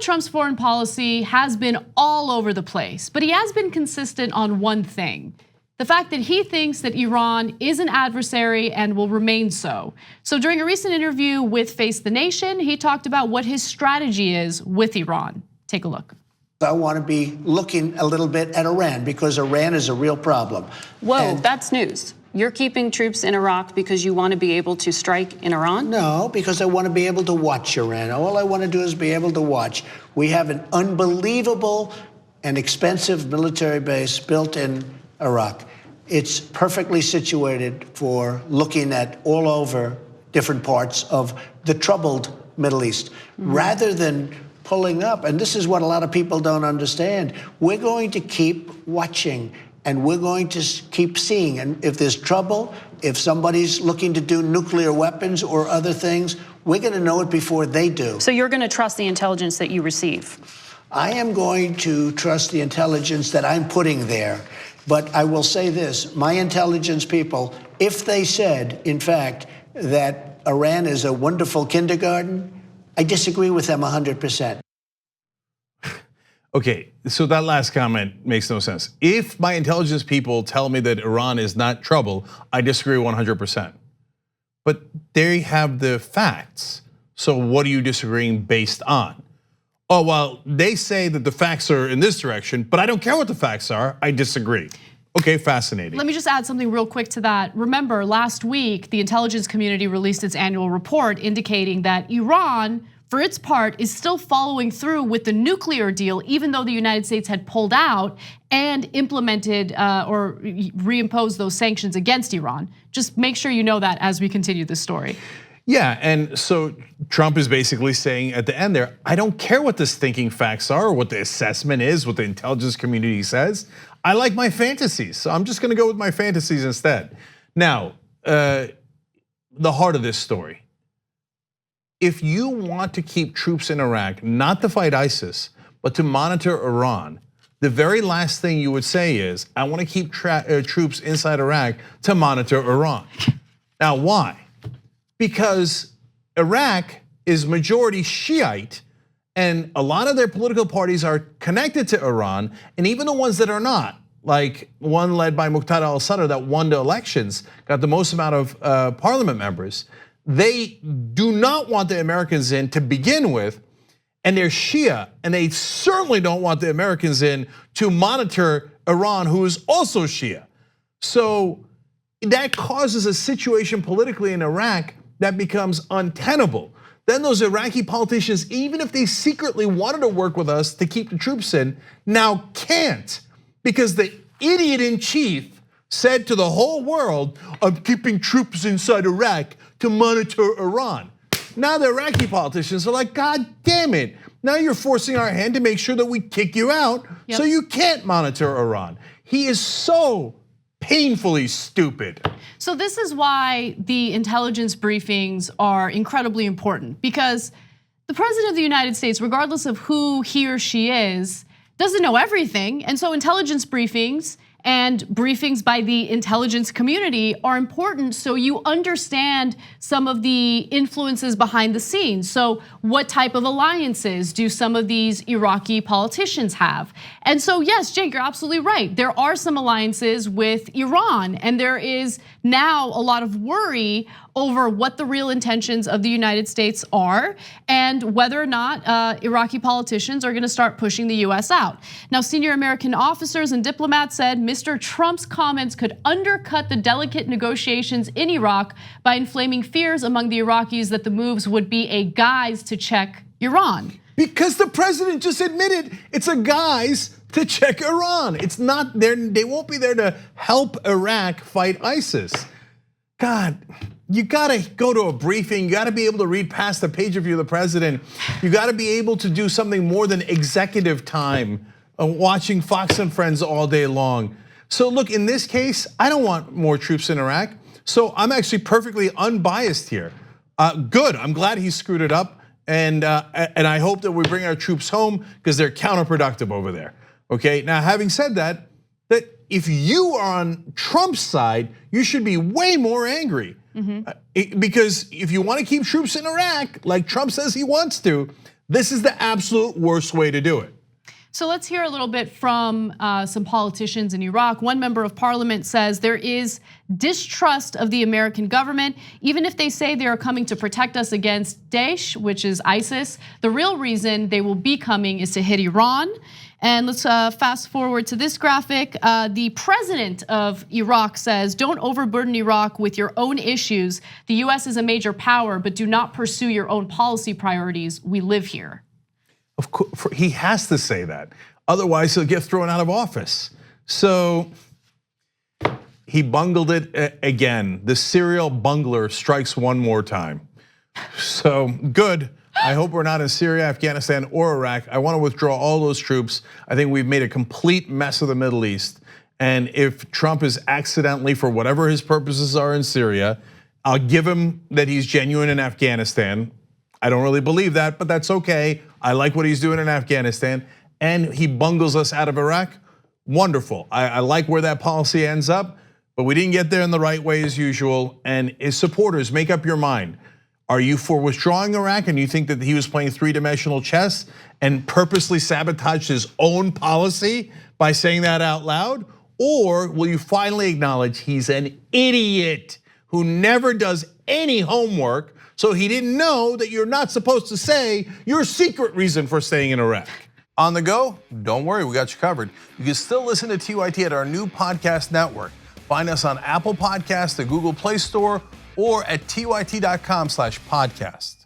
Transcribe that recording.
Trump's foreign policy has been all over the place, but he has been consistent on one thing: the fact that he thinks that Iran is an adversary and will remain so. So during a recent interview with Face the Nation, he talked about what his strategy is with Iran. Take a look. I want to be looking a little bit at Iran because Iran is a real problem. Whoa, that's news. You're keeping troops in Iraq because you want to be able to strike in Iran? No, because I want to be able to watch Iran. All I want to do is be able to watch. We have an unbelievable and expensive military base built in Iraq. It's perfectly situated for looking at all over different parts of the troubled Middle East. Rather than pulling up, and this is what a lot of people don't understand, we're going to keep watching and we're going to keep seeing. And if there's trouble, if somebody's looking to do nuclear weapons or other things, we're going to know it before they do. So you're going to trust the intelligence that you receive? I am going to trust the intelligence that I'm putting there. But I will say this, my intelligence people, if they said, in fact, that Iran is a wonderful kindergarten, I disagree with them 100%. Okay, so that last comment makes no sense. If my intelligence people tell me that Iran is not trouble, I disagree 100%. But they have the facts. So what are you disagreeing based on? Oh, well, they say that the facts are in this direction, but I don't care what the facts are, I disagree. Okay, fascinating. Let me just add something real quick to that. Remember, last week, the intelligence community released its annual report indicating that Iran, for its part, is still following through with the nuclear deal, even though the United States had pulled out and implemented or reimposed those sanctions against Iran. Just make sure you know that as we continue this story. Yeah, and so Trump is basically saying at the end there, I don't care what the stinking facts are or what the assessment is, what the intelligence community says. I like my fantasies, so I'm just gonna go with my fantasies instead. Now, the heart of this story. If you want to keep troops in Iraq, not to fight ISIS, but to monitor Iran, the very last thing you would say is, I want to keep troops inside Iraq to monitor Iran. Now, why? Because Iraq is majority Shiite, and a lot of their political parties are connected to Iran, and even the ones that are not, like one led by Muqtada al-Sadr that won the elections, got the most amount of parliament members, they do not want the Americans in to begin with, and they're Shia, and they certainly don't want the Americans in to monitor Iran, who is also Shia. So that causes a situation politically in Iraq that becomes untenable. Then those Iraqi politicians, even if they secretly wanted to work with us to keep the troops in, now can't, because the idiot in chief said to the whole world, I'm keeping troops inside Iraq to monitor Iran. Now the Iraqi politicians are like, God damn it. Now you're forcing our hand to make sure that we kick you out so you can't monitor Iran. He is so painfully stupid. So this is why the intelligence briefings are incredibly important, because the president of the United States, regardless of who he or she is, doesn't know everything. And so intelligence briefings and briefings by the intelligence community are important so you understand some of the influences behind the scenes. So what type of alliances do some of these Iraqi politicians have? And so yes, Jake, you're absolutely right. There are some alliances with Iran, and there is now a lot of worry over what the real intentions of the United States are and whether or not Iraqi politicians are gonna start pushing the US out. Now, senior American officers and diplomats said Mr. Trump's comments could undercut the delicate negotiations in Iraq by inflaming fears among the Iraqis that the moves would be a guise to check Iran. Because the president just admitted it's a guise to check Iran. It's not there, they won't be there to help Iraq fight ISIS. God, you gotta go to a briefing, you gotta be able to read past the page review of the president. You gotta be able to do something more than executive time, watching Fox and Friends all day long. So look, in this case, I don't want more troops in Iraq. So I'm actually perfectly unbiased here. Good, I'm glad he screwed it up. And I hope that we bring our troops home because they're counterproductive over there. Okay, now having said that, if you are on Trump's side, you should be way more angry. Because if you want to keep troops in Iraq, like Trump says he wants to, This is the absolute worst way to do it. So let's hear a little bit from some politicians in Iraq. One member of parliament says there is distrust of the American government, even if they say they are coming to protect us against Daesh, which is ISIS. The real reason they will be coming is to hit Iran. And let's fast forward to this graphic. The president of Iraq says, don't overburden Iraq with your own issues. The US is a major power, but do not pursue your own policy priorities. We live here. Of course, he has to say that. Otherwise, he'll get thrown out of office. So he bungled it again. The serial bungler strikes one more time. So good. I hope we're not in Syria, Afghanistan, or Iraq. I want to withdraw all those troops. I think we've made a complete mess of the Middle East. And if Trump is accidentally, for whatever his purposes are in Syria, I'll give him that he's genuine in Afghanistan. I don't really believe that, but that's okay. I like what he's doing in Afghanistan, and he bungles us out of Iraq. Wonderful. I like where that policy ends up, but we didn't get there in the right way as usual. And his supporters, make up your mind. Are you for withdrawing Iraq and you think that he was playing three-dimensional chess and purposely sabotaged his own policy by saying that out loud? Or will you finally acknowledge he's an idiot who never does any homework, so he didn't know that you're not supposed to say your secret reason for staying in Iraq? On the go? Don't worry, we got you covered. You can still listen to TYT at our new podcast network. Find us on Apple Podcasts, the Google Play Store, or at tyt.com/podcast.